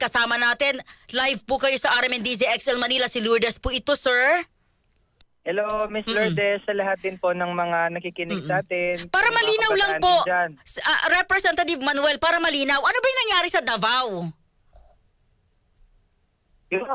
kasama natin. Live po kayo sa RMNDZ XL Manila. Si Lourdes po ito, sir. Hello, Miss Lourdes, sa lahat din po ng mga nakikinig sa atin. Para malinaw lang po, dyan. Representative Manuel, para malinaw, ano ba yung nangyari sa Davao? Yung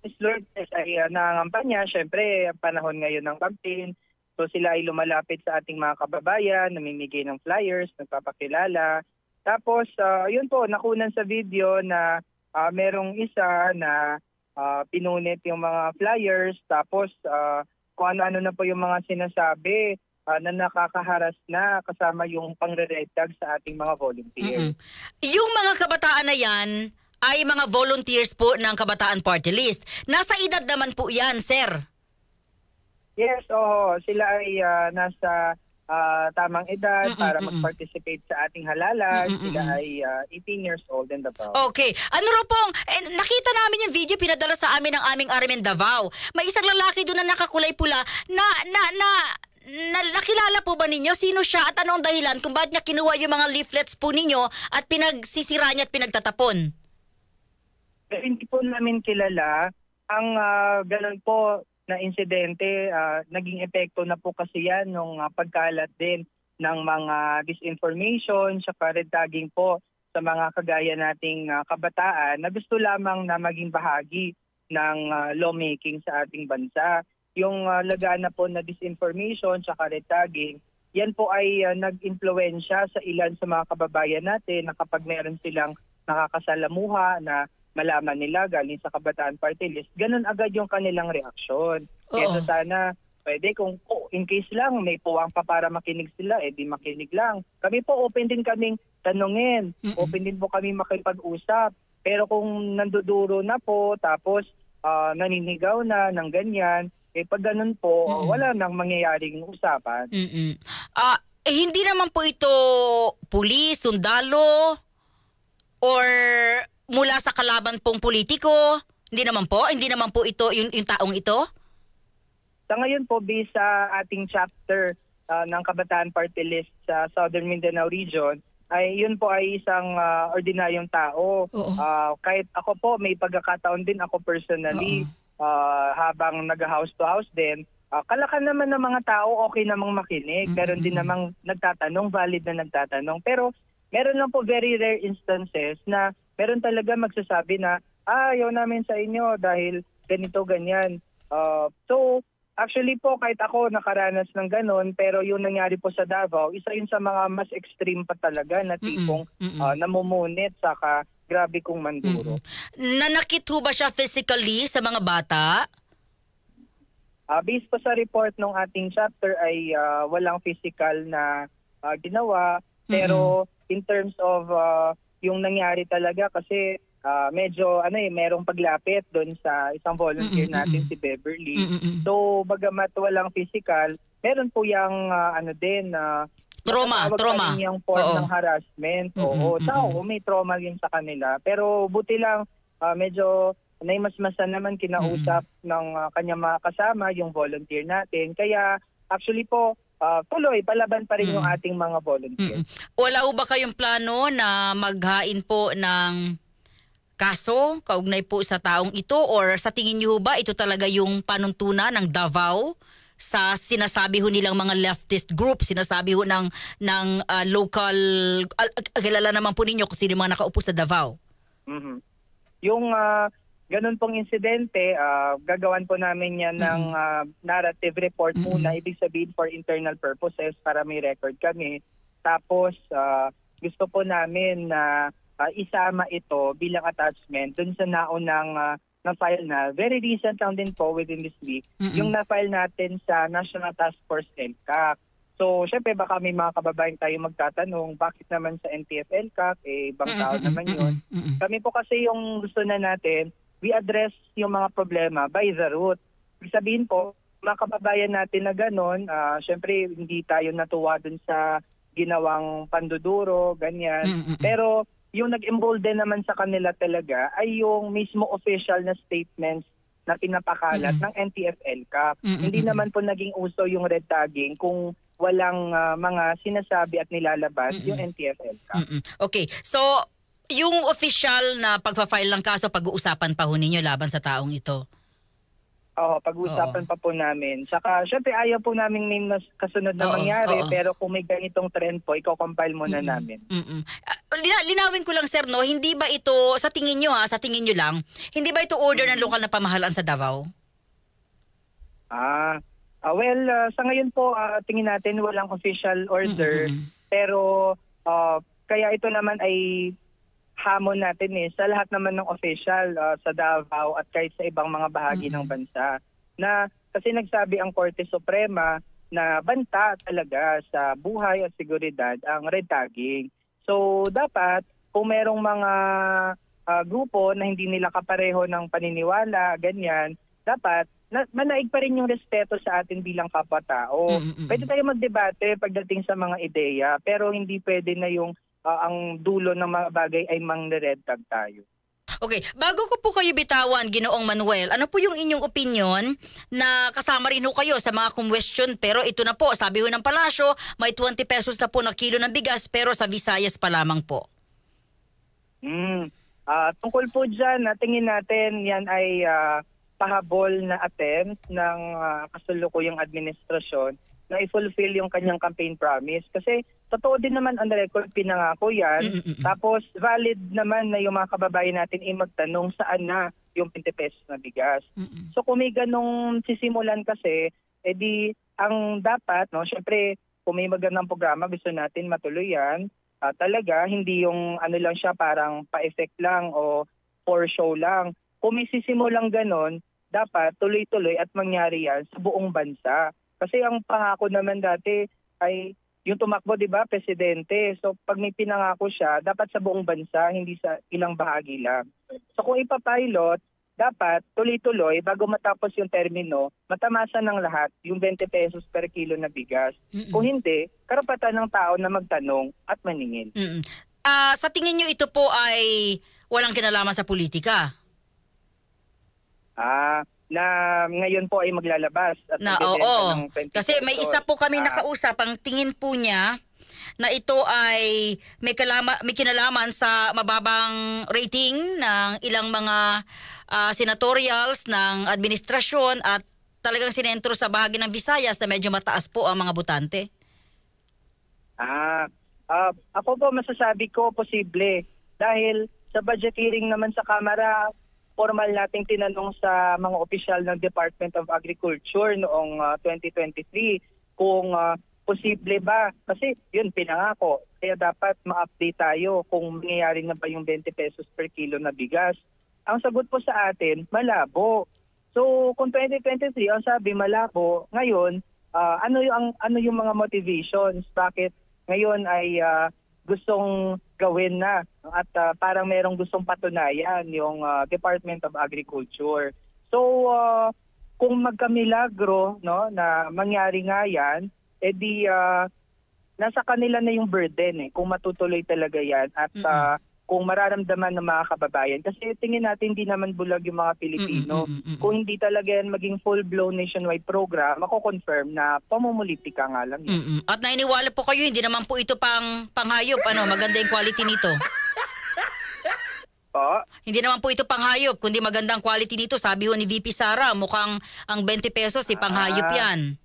Miss Lourdes ay nangangampanya, syempre, panahon ngayon ng campaign. So sila ay lumalapit sa ating mga kababayan, namimigay ng flyers, nagpapakilala. Tapos, yun po, nakunan sa video na merong isa na pinunit yung mga flyers, tapos kung ano-ano na po yung mga sinasabi na nakakaharas na kasama yung pangre-red tag sa ating mga volunteers. Yung mga kabataan na yan ay mga volunteers po ng Kabataan Party List. Nasa edad naman po yan, sir? Yes, sila ay nasa tamang edad para mag-participate sa ating halalan. Sila ay 18 years old and above. Okay. Ano raw pong, nakita namin yung video, pinadala sa amin ng aming RMN Davao. May isang lalaki doon na nakakulay pula na nakilala po ba ninyo? Sino siya at anong dahilan kung bakit niya kinuha yung mga leaflets po ninyo at pinagsisira niya at pinagtatapon? Hindi po namin kilala. Ang ganun po na insidente, naging epekto na po kasi yan nung pagkalat din ng mga disinformation saka red tagging po sa mga kagaya nating kabataan na gusto lamang na maging bahagi ng lawmaking sa ating bansa. Yung lagaan na po na disinformation saka red tagging, yan po ay nag-impluwensya sa ilan sa mga kababayan natin na kapag meron silang nakakasalamuha na malaman nila galing sa Kabataan Party List, ganun agad yung kanilang reaksyon. Kaya sana, pwede kung in case lang may puwang pa para makinig sila, di makinig lang. Kami po open din kaming tanungin, open din po kami makipag-usap. Pero kung nanduduro na po, tapos naninigaw na ng ganyan, pag ganun po, wala nang mangyayaring usapan. Hindi naman po ito pulis, sundalo, or mula sa kalaban pong politiko? Hindi naman po ito yung taong ito? Sa ngayon po, based sa ating chapter ng Kabataan Party List sa Southern Mindanao Region, ay yun po ay isang ordinaryong tao. Kahit ako po, may pagkakataon din ako personally habang nag-house to house din. Kalakan naman ng mga tao, okay namang makinig. Meron din namang nagtatanong, valid na nagtatanong. Pero meron lang po very rare instances na meron talaga magsasabi na ayaw namin sa inyo dahil ganito, ganyan. So, actually po, kahit ako nakaranas ng ganon, pero yung nangyari po sa Davao, isa yun sa mga mas extreme pa talaga na tipong namumunit saka grabe kong manduro. Nanakit ho ba siya physically sa mga bata? Based po sa report ng ating chapter ay walang physical na ginawa, pero in terms of yung nangyari talaga kasi medyo merong paglapit doon sa isang volunteer natin si Beverly. So bagamat walang physical, meron po yung trauma yung form ng harassment. May trauma yun sa kanila. Pero buti lang medyo naimasmasan naman kinausap ng kanyang mga kasama yung volunteer natin. Kaya actually po tuloy, palaban pa rin yung ating mga volunteers. Wala ho ba kayong plano na maghain po ng kaso kaugnay po sa taong ito? Or sa tingin niyo ba ito talaga yung panuntunan ng Davao sa sinasabi ho nilang mga leftist group? Sinasabi ho ng local, kilala naman po ninyo kung sino mga nakaupo sa Davao? Yung ganun pong insidente, gagawan po namin yan ng narrative report muna. Ibig sabihin for internal purposes para may record kami. Tapos gusto po namin na isama ito bilang attachment dun sa naunang na-file na. Very recent lang din po within this week. Yung na-file natin sa National Task Force NCAC. So, syempre baka may mga kababayan tayo magtatanong, bakit naman sa NTF-LCAC, ibang tao naman yun. Kami po kasi yung gusto na natin, we address yung mga problema by the root. Ibig sabihin po, mga kababayan natin na gano'n, syempre hindi tayo natuwa dun sa ginawang panduduro, ganyan. Pero yung nag-embolden naman sa kanila talaga ay yung mismo official na statements na pinapakalat ng NTF-LCAC. Hindi naman po naging uso yung red tagging kung walang mga sinasabi at nilalabas yung NTF-LCAC. Okay, so Yung official na pagpa-file ng kaso, pag-uusapan pa ho ninyo laban sa taong ito? Oo, pag-uusapan pa po namin. Saka, syempre, ayaw po namin may mas kasunod na mangyari, pero kung may ganitong trend po, i-compile muna namin. Linawin ko lang, sir, no? Hindi ba ito, sa tingin nyo sa tingin nyo lang, hindi ba ito order ng lokal na pamahalaan sa Davao? Well, sa ngayon po, tingin natin walang official order, pero kaya ito naman ay hamon natin sa lahat naman ng official sa Davao at kahit sa ibang mga bahagi ng bansa. Na kasi nagsabi ang Korte Suprema na banta talaga sa buhay at seguridad ang red tagging. So dapat kung merong mga grupo na hindi nila kapareho ng paniniwala, ganyan, dapat manaig pa rin yung respeto sa atin bilang kapwa-tao. Pwede tayo magdebate pagdating sa mga ideya, pero hindi pwede na yung ang dulo ng mga bagay ay mang-red tag tayo. Okay, bago ko po kayo bitawan, Ginoong Manuel, ano po yung inyong opinion na kasama rin ho kayo sa mga question, pero ito na po, sabi ho ng palasyo, may 20 pesos na po na kilo ng bigas, pero sa Visayas pa lamang po. Tungkol po dyan, tingin natin yan ay pahabol na attempt ng kasalukuyang administrasyon na i-fulfill yung kanyang campaign promise. Kasi totoo din naman on the record, pinangako yan. Tapos valid naman na yung mga kababayan natin ay magtanong saan na yung 20 pesos na bigas. So kung may ganong sisimulan kasi, edi ang dapat, no, syempre kung may magandang programa, gusto natin matuloy yan. Talaga, hindi yung ano lang siya parang pa-effect lang o for show lang. Kung may sisimulang ganon, dapat tuloy-tuloy at mangyari yan sa buong bansa. Kasi ang pangako naman dati ay yung tumakbo, di ba, presidente. So pag may pinangako siya, dapat sa buong bansa, hindi sa ilang bahagi lang. So kung ipapilot, dapat tuloy-tuloy bago matapos yung termino, matamasan ng lahat yung 20 pesos per kilo na bigas. Kung hindi, karapatan ng tao na magtanong at maningil. Sa tingin nyo ito po ay walang kinalaman sa politika? Na ngayon po ay maglalabas at oo. ng 20 Kasi may isa po kami nakausap, ang tingin po niya na ito ay may kinalaman sa mababang rating ng ilang mga senatorials ng administrasyon at talagang sinentro sa bahagi ng Visayas na medyo mataas po ang mga botante. Ako po masasabi ko posible dahil sa budget hearing naman sa Kamara, formal nating tinanong sa mga opisyal ng Department of Agriculture noong 2023 kung posible ba. Kasi yun, pinangako. Kaya dapat ma-update tayo kung mangyayari na ba yung 20 pesos per kilo na bigas. Ang sagot po sa atin, malabo. So kung 2023, ang sabi malabo, ngayon, ano yung mga motivations? Bakit ngayon ay gustong gawin na at parang merong gustong patunayan yung Department of Agriculture. So kung magkamilagro, no, na mangyari nga yan, edi nasa kanila na yung burden kung matutuloy talaga yan at kung mararamdaman ng mga kababayan. Kasi tingin natin hindi naman bulag yung mga Pilipino. Kung hindi talaga yan maging full-blown nationwide program, ako-confirm na pamumulitika nga lang yan. At nainiwala po kayo, hindi naman po ito panghayop. Maganda yung quality nito. Hindi naman po ito panghayop, kundi magandang quality nito. Sabi ho ni VP Sara, mukhang ang 20 pesos panghayop yan.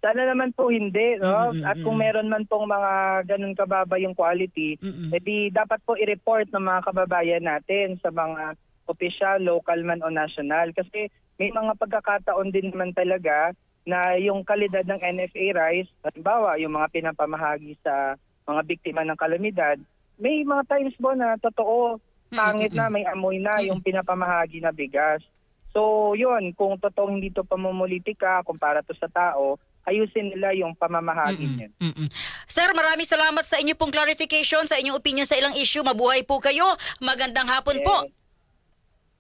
Sana naman po hindi, no? At kung meron man pong mga ganun kababa yung quality, edi dapat po i-report ng mga kababayan natin sa mga opisyal, local man o national. Kasi may mga pagkakataon din naman talaga na yung kalidad ng NFA rice, halimbawa yung mga pinapamahagi sa mga biktima ng kalamidad, may mga times po na totoo, pangit na, may amoy na yung pinapamahagi na bigas. So yun, kung totoong hindi to pamumulitika, kumpara to sa tao, ayusin nila yung pamamahagi niyan. Sir, maraming salamat sa inyo pong clarification, sa inyong opinion sa ilang issue. Mabuhay po kayo. Magandang hapon po.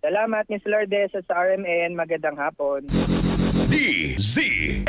Salamat, Ms. Lourdes, at sa RMN. Magandang hapon. DZXL